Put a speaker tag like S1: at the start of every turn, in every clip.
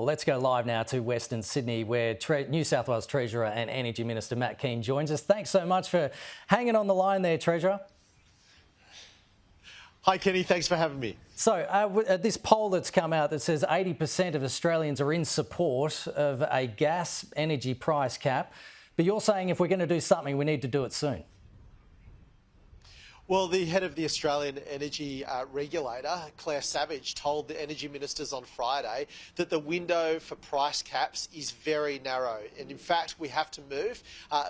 S1: Let's go live now to Western Sydney, where New South Wales Treasurer and Energy Minister Matt Kean joins us. Thanks so much for hanging on the line there, Treasurer.
S2: Hi, Kenny. Thanks for having me.
S1: So this poll that's come out that says 80% of Australians are in support of a gas energy price cap, but you're saying if we're going to do something, we need to do it soon.
S2: Well, the head of the Australian Energy Regulator, Clare Savage, told the energy ministers on Friday that the window for price caps is very narrow. And in fact, we have to move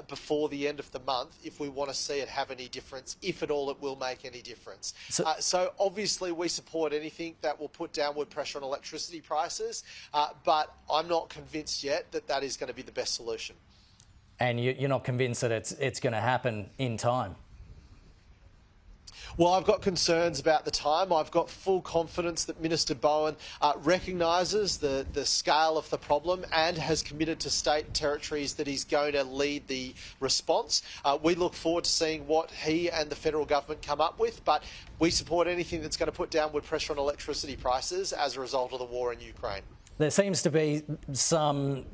S2: before the end of the month if we want to see it have any difference, if at all it will make any difference. So obviously we support anything that will put downward pressure on electricity prices, but I'm not convinced yet that that is going to be the best solution.
S1: And you're not convinced that it's going to happen in time?
S2: Well, I've got concerns about the time. I've got full confidence that Minister Bowen recognises the scale of the problem and has committed to state and territories that he's going to lead the response. We look forward to seeing what he and the federal government come up with, but we support anything that's going to put downward pressure on electricity prices as a result of the war in Ukraine.
S1: There seems to be some,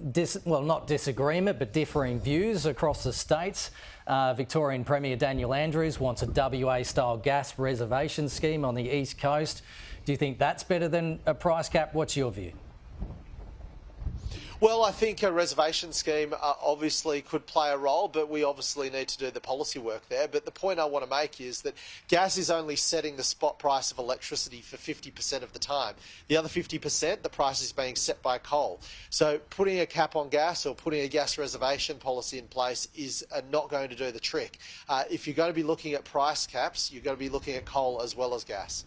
S1: not disagreement, but differing views across the states. Victorian Premier Daniel Andrews wants a WA-style gas reservation scheme on the East Coast. Do you think that's better than a price cap? What's your view?
S2: Well, I think a reservation scheme obviously could play a role, but we obviously need to do the policy work there. But the point I want to make is that gas is only setting the spot price of electricity for 50% of the time. The other 50%, the price is being set by coal. So putting a cap on gas or putting a gas reservation policy in place is not going to do the trick. If you're going to be looking at price caps, you're going to be looking at coal as well as gas.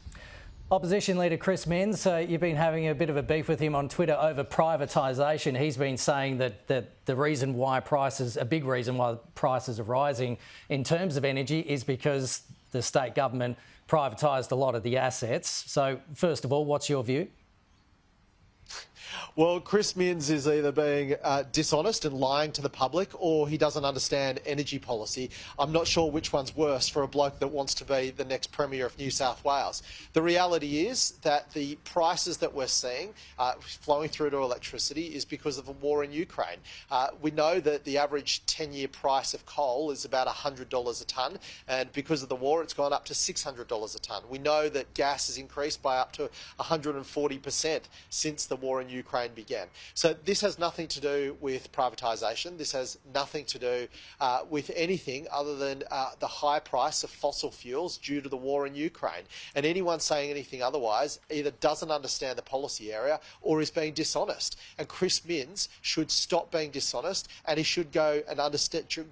S1: Opposition Leader Chris Minns, you've been having a bit of a beef with him on Twitter over privatisation. He's been saying that the reason why a big reason why prices are rising in terms of energy is because the state government privatised a lot of the assets. So, first of all, what's your view?
S2: Well, Chris Minns is either being dishonest and lying to the public, or he doesn't understand energy policy. I'm not sure which one's worse for a bloke that wants to be the next Premier of New South Wales. The reality is that the prices that we're seeing flowing through to electricity is because of the war in Ukraine. We know that the average 10-year price of coal is about $100 a tonne, and because of the war, it's gone up to $600 a tonne. We know that gas has increased by up to 140% since the war in Ukraine began. So this has nothing to do with privatisation. This has nothing to do with anything other than the high price of fossil fuels due to the war in Ukraine. And anyone saying anything otherwise either doesn't understand the policy area or is being dishonest. And Chris Minns should stop being dishonest, and he should go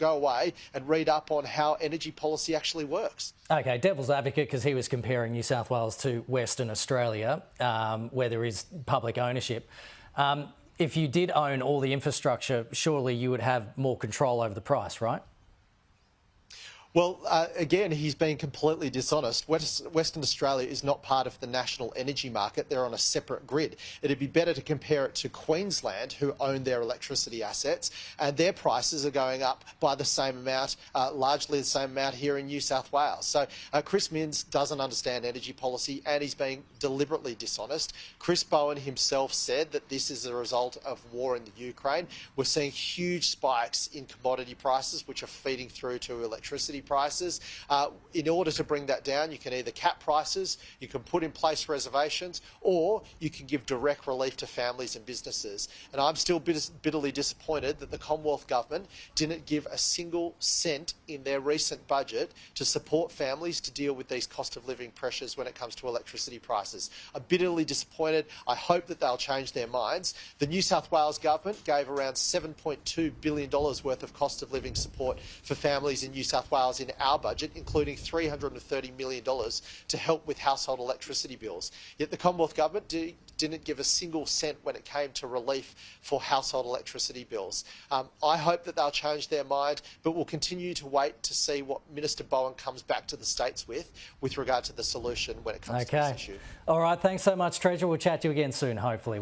S2: away and read up on how energy policy actually works.
S1: Okay, devil's advocate, because he was comparing New South Wales to Western Australia, where there is public ownership. If you did own all the infrastructure, surely you would have more control over the price, right?
S2: Well, again, he's been completely dishonest. Western Australia is not part of the national energy market. They're on a separate grid. It'd be better to compare it to Queensland, who own their electricity assets, and their prices are going up by the same amount, largely the same amount here in New South Wales. So Chris Minns doesn't understand energy policy, and he's being deliberately dishonest. Chris Bowen himself said that this is a result of war in the Ukraine. We're seeing huge spikes in commodity prices, which are feeding through to electricity prices. In order to bring that down, you can either cap prices, you can put in place reservations, or you can give direct relief to families and businesses. And I'm still bitterly disappointed that the Commonwealth Government didn't give a single cent in their recent budget to support families to deal with these cost of living pressures when it comes to electricity prices. I'm bitterly disappointed. I hope that they'll change their minds. The New South Wales Government gave around $7.2 billion worth of cost of living support for families in New South Wales in our budget, including $330 million to help with household electricity bills. Yet the Commonwealth Government didn't give a single cent when it came to relief for household electricity bills. I hope that they'll change their mind, but we'll continue to wait to see what Minister Bowen comes back to the states with regard to the solution when it comes to this issue.
S1: All right, thanks so much, Treasurer. We'll chat to you again soon, hopefully.